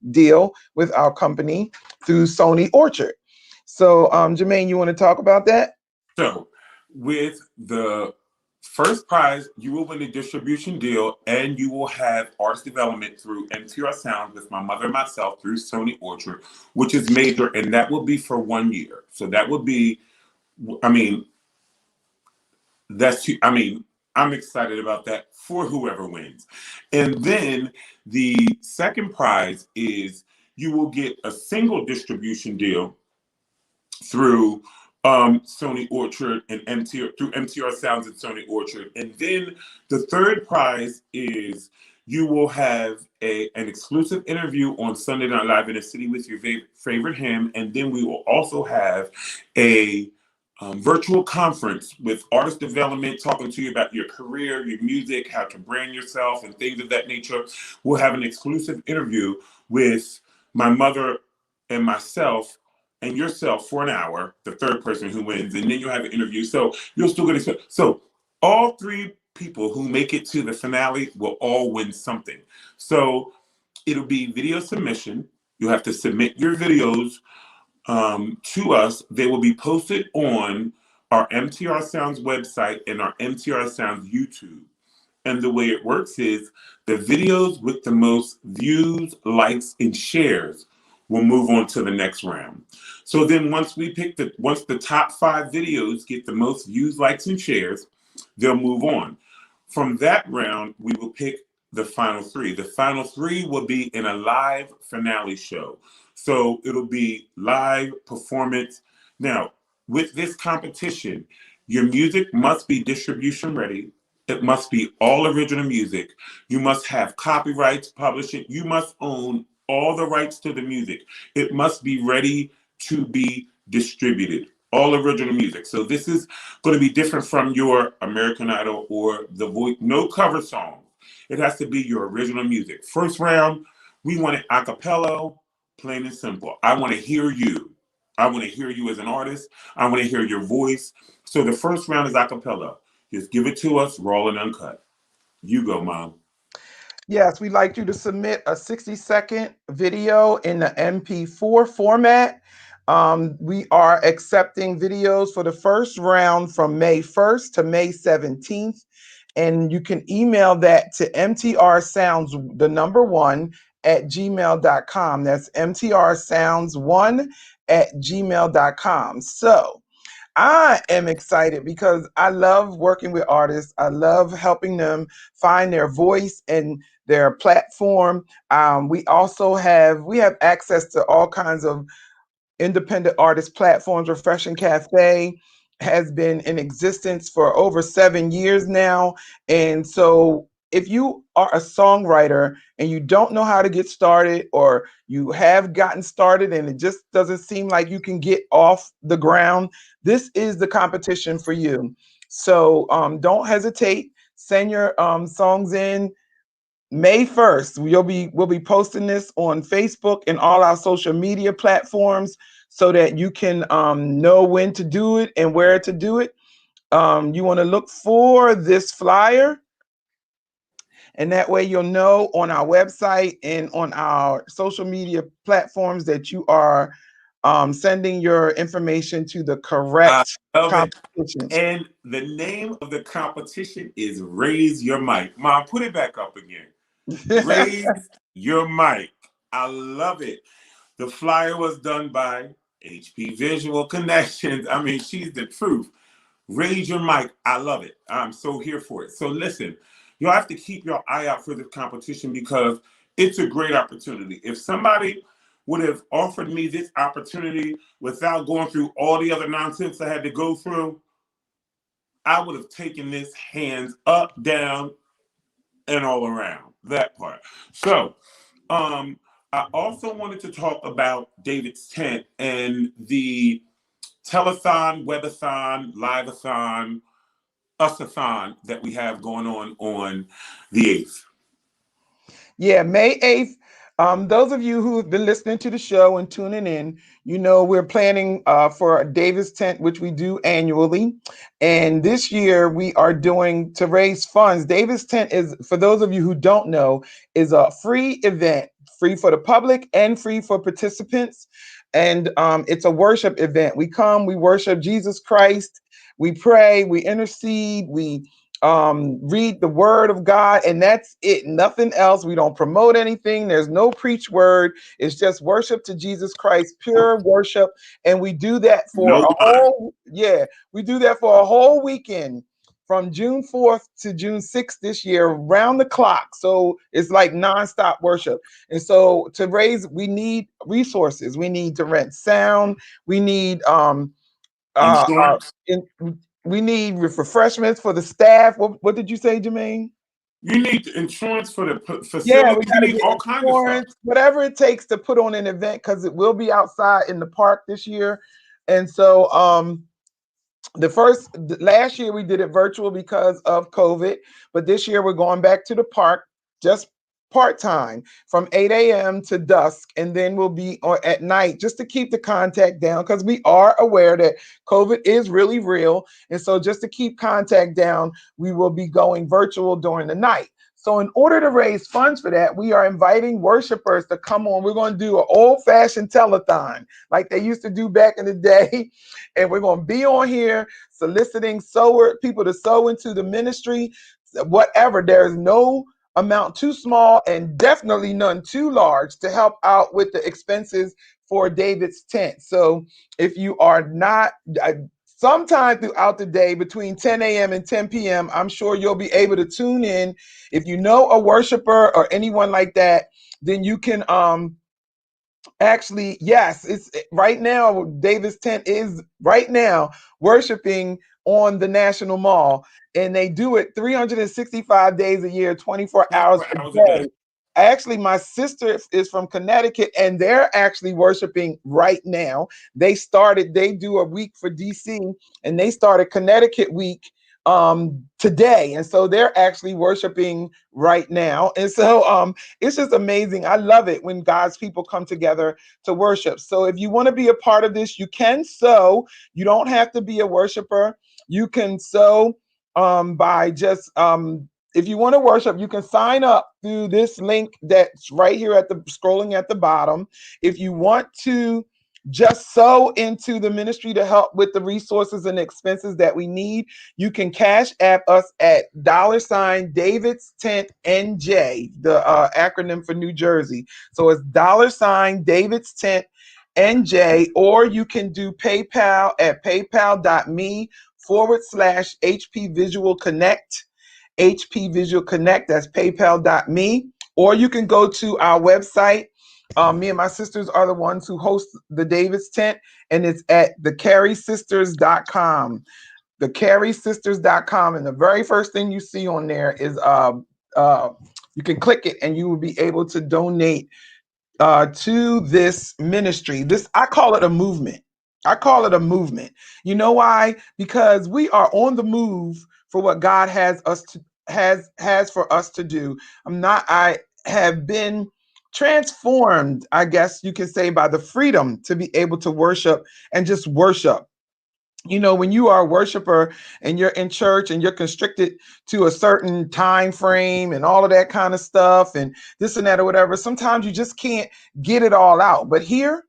deal with our company through Sony Orchard. So, Jermaine, you want to talk about that?
So, with the first prize, you will win a distribution deal and you will have artist development through MTR Sound with my mother and myself through Sony Orchard, which is major, and that will be for 1 year. So, that would be, I mean, I'm excited about that for whoever wins. And then the second prize is you will get a single distribution deal through Sony Orchard and MTR Sounds and Sony Orchard. And then the third prize is you will have an exclusive interview on Sunday Night Live in the City with your favorite him. And then we will also have a virtual conference with artist development, talking to you about your career, your music, how to brand yourself, and things of that nature. We'll have an exclusive interview with my mother and myself and yourself for an hour, the third person who wins, and then you'll have an interview. So you'll still get it. So all three people who make it to the finale will all win something. So it'll be video submission. You'll have to submit your videos to us. They will be posted on our MTR Sounds website and our MTR Sounds YouTube. And the way it works is the videos with the most views, likes, and shares will move on to the next round. So then once the top 5 videos get the most views, likes, and shares, they'll move on. From that round, we will pick the final 3. The final 3 will be in a live finale show. So it'll be live performance. Now, with this competition, your music must be distribution ready. It must be all original music. You must have copyrights, publishing. You must own all the rights to the music. It must be ready to be distributed. All original music. So this is going to be different from your American Idol or The Voice. No cover songs. It has to be your original music. First round, we want it a cappella, plain and simple. I want to hear you. I want to hear you as an artist. I want to hear your voice. So the first round is a cappella. Just give it to us, raw and uncut. You go, Mom.
Yes, we'd like you to submit a 60-second video in the MP4 format. We are accepting videos for the first round from May 1st to May 17th. And you can email that to mtrsounds, the number 1, at gmail.com. That's mtrsounds1 at gmail.com. So I am excited because I love working with artists. I love helping them find their voice and their platform. We have access to all kinds of independent artist platforms. Refreshing Cafe has been in existence for over 7 years now. And so if you are a songwriter and you don't know how to get started, or you have gotten started and it just doesn't seem like you can get off the ground, this is the competition for you. So don't hesitate. Send your songs in. May 1st, we'll be posting this on Facebook and all our social media platforms so that you can know when to do it and where to do it. You want to look for this flyer, and that way you'll know on our website and on our social media platforms that you are sending your information to the
I
correct
love it.
competitions.
And the name of the competition is Raise Your Mic. Mom, put it back up again. Raise Your Mic. I love it. The flyer was done by HP Visual Connections. I mean, she's the truth. Raise your mic. I love it. I'm so here for it. So listen, you'll have to keep your eye out for this competition because it's a great opportunity. If somebody would have offered me this opportunity without going through all the other nonsense I had to go through, I would have taken this hands up, down, and all around. That part. So, I also wanted to talk about David's tent and the telethon, webathon, liveathon, usathon that we have going on the 8th.
Yeah, May 8th. Those of you who have been listening to the show and tuning in, you know we're planning for Davis Tent, which we do annually. And this year we are doing to raise funds. Davis Tent is, for those of you who don't know, is a free event, free for the public and free for participants. And it's a worship event. We come, we worship Jesus Christ, we pray, we intercede, we read the word of God, and that's it. Nothing else. We don't promote anything. There's no preach word. It's just worship to Jesus Christ, pure worship. And we do that for
No
a
line.
whole, yeah, we do that for a whole weekend from June 4th to June 6th this year, round the clock. So it's like nonstop worship. And so to raise, we need resources. We need to rent sound. We need
Insurance.
we need refreshments for the staff. What did you say, Jermaine?
You need insurance for the
Yeah,
facility.
we got
You
to
need
get
all kinds of stuff.
insurance, whatever it takes to put on an event, because it will be outside in the park this year. And so last year we did it virtual because of COVID, but this year we're going back to the park just part-time from 8 a.m. to dusk, and then we'll be at night just to keep the contact down, because we are aware that COVID is really real. And so just to keep contact down, we will be going virtual during the night. So in order to raise funds for that, we are inviting worshipers to come on. We're going to do an old-fashioned telethon like they used to do back in the day. And we're going to be on here soliciting people to sow into the ministry, whatever. There's no amount too small and definitely none too large to help out with the expenses for David's tent. So if you are not... sometime throughout the day between 10 a.m. and 10 p.m., I'm sure you'll be able to tune in. If you know a worshiper or anyone like that, then you can actually, yes, it's right now. David's tent is right now worshiping on the National Mall, and they do it 365 days a year, 24 hours a day. Actually, my sister is from Connecticut, and they're actually worshiping right now. They do a week for DC, and they started Connecticut week today. And so they're actually worshiping right now. And so it's just amazing. I love it when God's people come together to worship. So if you want to be a part of this, you can sow. You don't have to be a worshiper. You can sow by just if you want to worship, you can sign up through this link that's right here scrolling at the bottom. If you want to just sow into the ministry to help with the resources and expenses that we need, you can cash app us at $ David's Tent NJ, the acronym for New Jersey. So it's $ David's Tent NJ, or you can do PayPal at paypal.me/HP Visual Connect. HP Visual Connect, that's paypal.me, or you can go to our website. Me and my sisters are the ones who host the David's Tent, and it's at thecarrysisters.com. Thecarrysisters.com, and the very first thing you see on there is you can click it, and you will be able to donate to this ministry. I call it a movement. I call it a movement. You know why? Because we are on the move for what God has for us to do. I have been transformed, I guess you can say, by the freedom to be able to worship and just worship. You know, when you are a worshiper and you're in church and you're constricted to a certain time frame and all of that kind of stuff and this and that or whatever, sometimes you just can't get it all out. But here,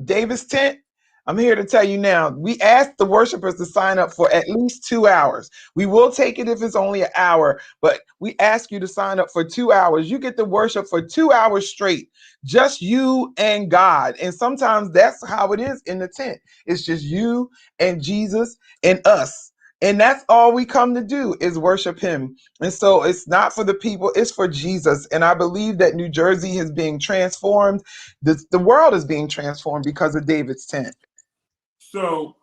David's Tent, I'm here to tell you now, we asked the worshipers to sign up for at least 2 hours. We will take it if it's only an hour, but we ask you to sign up for 2 hours. You get to worship for 2 hours straight, just you and God. And sometimes that's how it is in the tent. It's just you and Jesus and us. And that's all we come to do is worship him. And so it's not for the people, it's for Jesus. And I believe that New Jersey is being transformed. The world is being transformed because of David's Tent.
So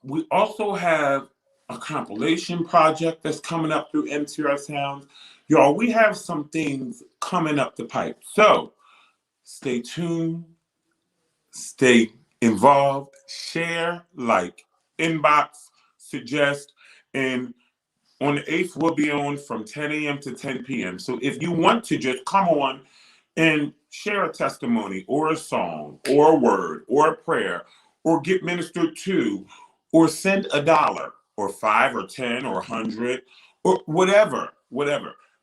we also have a compilation project that's coming up through MTR Sounds. Y'all, we have some things coming up the pipe. So stay tuned, stay involved, share, like, inbox, suggest, and on the 8th, we'll be on from 10 a.m. to 10 p.m. So if you want to just come on and share a testimony or a song or a word or a prayer or get ministered to or send $1 or 5 or 10 or 100 or whatever.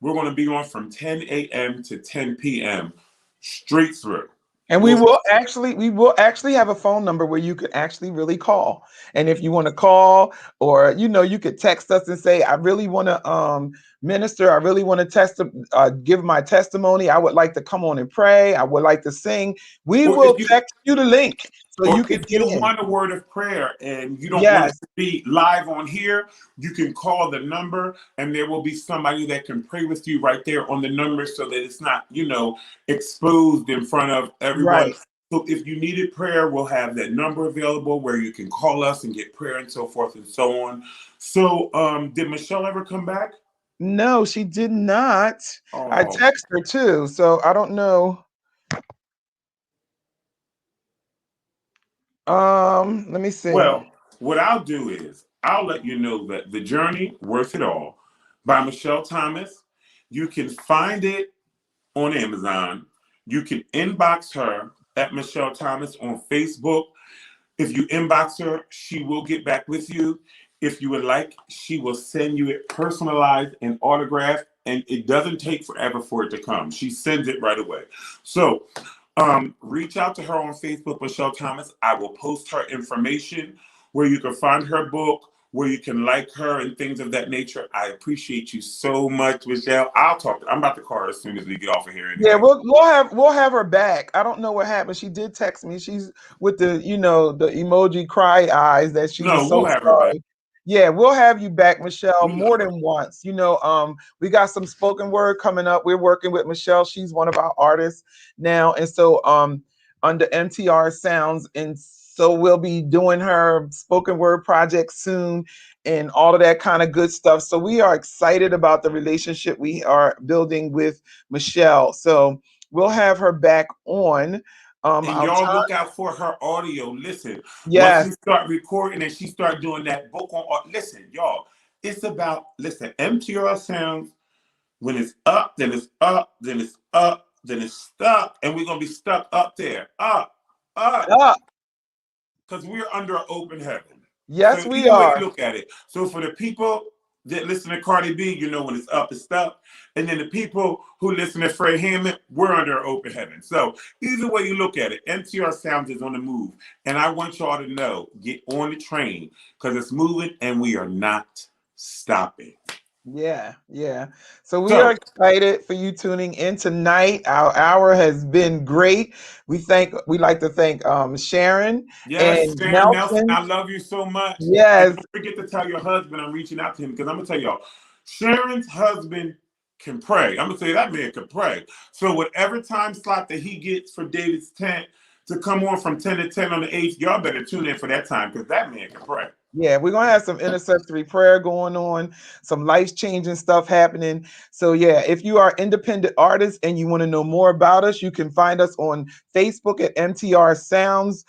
We're going to be on from 10 a.m. to 10 p.m. straight through.
And we will actually have a phone number where you could actually really call. And if you want to call, or you could text us and say, I really want to minister, I really want to give my testimony, I would like to come on and pray, I would like to sing. We will text you the link so you can get in. If you
want a word of prayer and you don't want to be live on here, you can call the number and there will be somebody that can pray with you right there on the number so that it's not, exposed in front of everyone. Right. So if you needed prayer, we'll have that number available where you can call us and get prayer and so forth and so on. So did Michelle ever come back?
No, she did not. Oh. I texted her too, so I don't know. Let me see.
Well, what I'll do is I'll let you know that The Journey, Worth It All by Michelle Thomas. You can find it on Amazon. You can inbox her at Michelle Thomas on Facebook. If you inbox her, she will get back with you. If you would like, she will send you it personalized and autographed, and it doesn't take forever for it to come. She sends it right away. So reach out to her on Facebook, Michelle Thomas. I will post her information where you can find her book, where you can like her and things of that nature. I appreciate you so much, Michelle. I'll talk. I'm about to call her as soon as we get off of here anyway.
Yeah, we'll have her back. I don't know what happened. She did text me. She's with the the emoji cry eyes that she
No,
was so
we'll have her back.
sorry. Yeah, we'll have you back, Michelle,
We
more
love her.
than once. We got some spoken word coming up. We're working with Michelle. She's one of our artists now, and so under MTR Sounds, and so we'll be doing her spoken word project soon and all of that kind of good stuff. So we are excited about the relationship we are building with Michelle. So we'll have her back on.
And
Our
y'all
time.
look out for her audio. Listen, once
Yes.
she start recording and she start doing that book on, listen, y'all, it's about, listen, MTR Sounds, when it's up, then it's up, then it's up, then it's stuck, and we're going to be stuck up there. Up,
Up.
because we're under open heaven.
Yes,
So
we
either way
are.
you look at it. So for the people that listen to Cardi B, when it's up, it's stuck. And then the people who listen to Fred Hammond, we're under open heaven. So either way you look at it, MTR Sounds is on the move. And I want y'all to know, get on the train because it's moving and we are not stopping.
Yeah, yeah. So we are
So,
excited for you tuning in tonight. Our hour has been great. We like to thank Sharon
yes,
and
Sharon Nelson,
Nelson.
I love you so much. And
Yes,
don't forget to tell your husband I'm reaching out to him because I'm going to tell y'all, Sharon's husband can pray. I'm going to tell you that man can pray. So whatever time slot that he gets for David's tent to come on from 10 to 10 on the 8th, y'all better tune in for that time because that man can pray.
yeah, we're gonna have some intercessory prayer going on, some life-changing stuff happening. So yeah, if you are independent artists and you want to know more about us, you can find us on Facebook at MTR Sounds.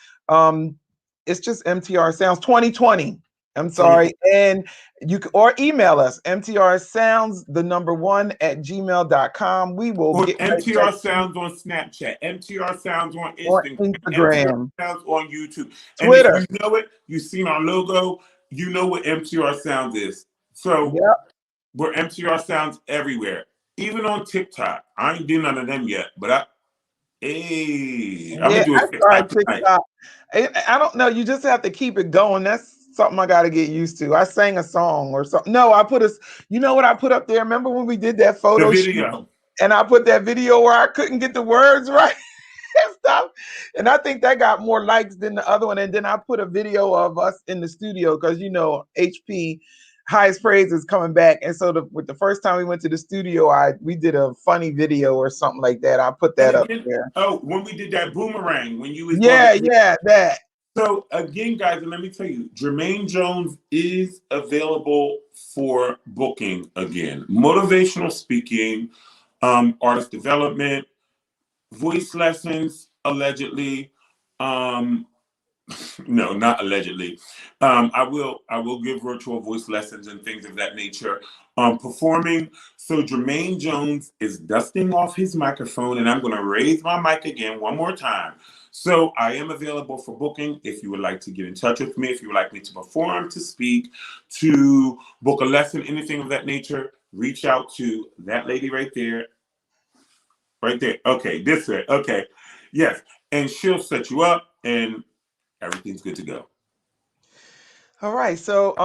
It's just MTR Sounds 2020. I'm
20,
sorry. And you can or email us mtrsounds1 at gmail.com. We will
or
get right back
MTR
to you
Sounds on Snapchat, MTR Sounds on
on
Instagram, MTR
Instagram,
Sounds on YouTube. And if
Twitter.
you know it, you've seen our logo, you know what MTR Sounds is. So
Yep.
we're MTR Sounds everywhere, even on TikTok. I ain't do none of them yet, but I'm gonna
Yeah,
do
I
a
tried
TikTok tonight.
TikTok. I don't know. You just have to keep it going. That's something I got to get used to. I sang a song or something. No, I put a. You know what I put up there? Remember when we did that
The
photo shoot
video.
and I put that video where I couldn't get the words right and stuff, and I think that got more likes than the other one. And then I put a video of us in the studio because HP. Highest Praise is coming back, and so with the first time we went to the studio, we did a funny video or something like that. I put
And
that up
again,
there.
oh, when we did that boomerang, when you was doing
Yeah,
the.
yeah, that.
So again, guys, and let me tell you, Jermaine Jones is available for booking again. Motivational speaking, artist development, voice lessons, allegedly. Um, no, not allegedly. I will give virtual voice lessons and things of that nature. Performing. So Jermaine Jones is dusting off his microphone, and I'm going to raise my mic again one more time. So I am available for booking. If you would like to get in touch with me, if you would like me to perform, to speak, to book a lesson, anything of that nature, reach out to that lady right there. Right there. Okay, this way. Okay, yes, and she'll set you up, and everything's good to go.
All right. So,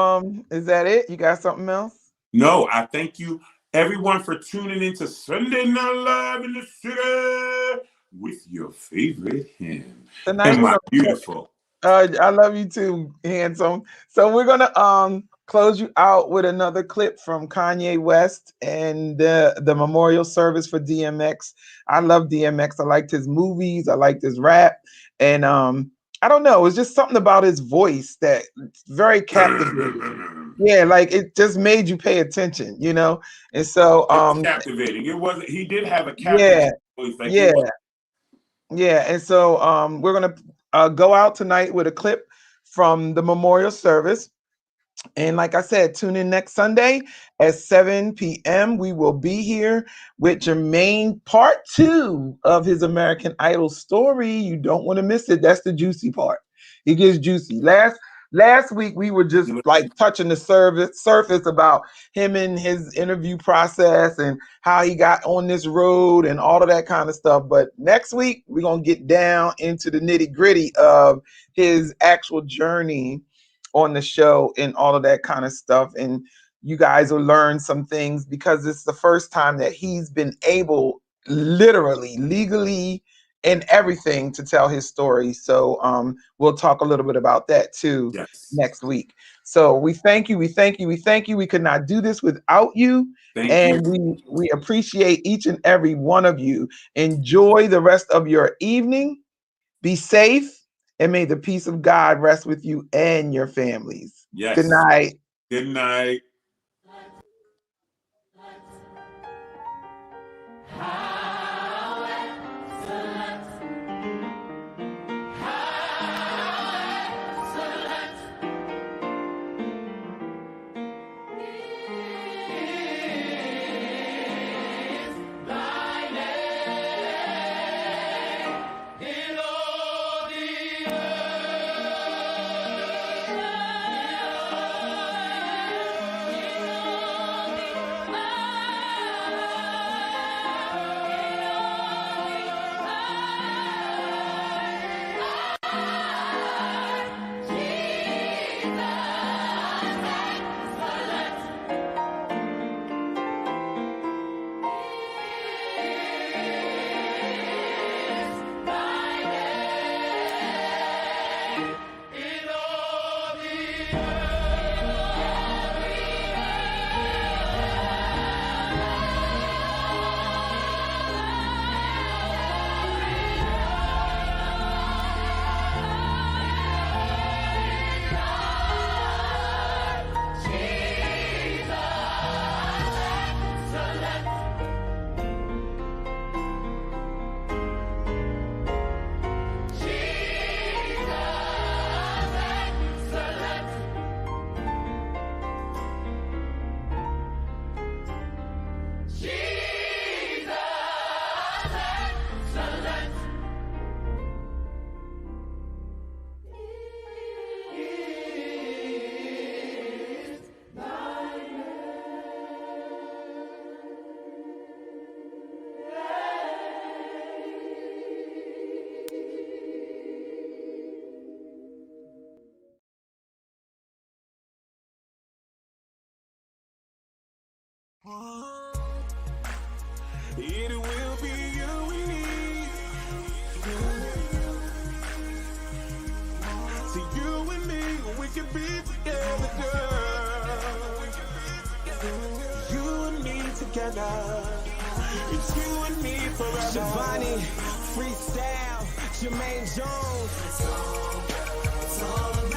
is that it? You got something else?
No, I thank you, everyone, for tuning in to Sunday Night Live in the City with your favorite him
Tonight
and
we're
my
gonna.
beautiful.
I love you too, handsome. So we're gonna close you out with another clip from Kanye West and the memorial service for DMX. I love DMX. I liked his movies. I liked his rap, and I don't know. It's just something about his voice that very captivating. Yeah, like it just made you pay attention. And so
It was captivating. It wasn't. He did have a
yeah,
captivating voice, like it
yeah.
was.
Yeah, and so we're gonna go out tonight with a clip from the memorial service. And like I said, tune in next Sunday at 7 p.m. We will be here with Jermaine, part 2 of his American Idol story. You don't want to miss it. That's the juicy part. It gets juicy. Last week we were just like touching the surface about him and his interview process and how he got on this road and all of that kind of stuff. But next week we're gonna get down into the nitty-gritty of his actual journey on the show and all of that kind of stuff. And you guys will learn some things because it's the first time that he's been able, literally, legally, and everything to tell his story. So we'll talk a little bit about that too next week. So we thank you. We thank you. We thank you. We could not do this without you.
Thank
you. We appreciate each and every one of you. Enjoy the rest of your evening. Be safe. And may the peace of God rest with you and your families.
Yes.
Good night.
Good night.
It will be you we need. See you and me, we can be together, girl. You and me together. It's you and me forever. Shivani, freestyle, Jermaine Jones. It's all about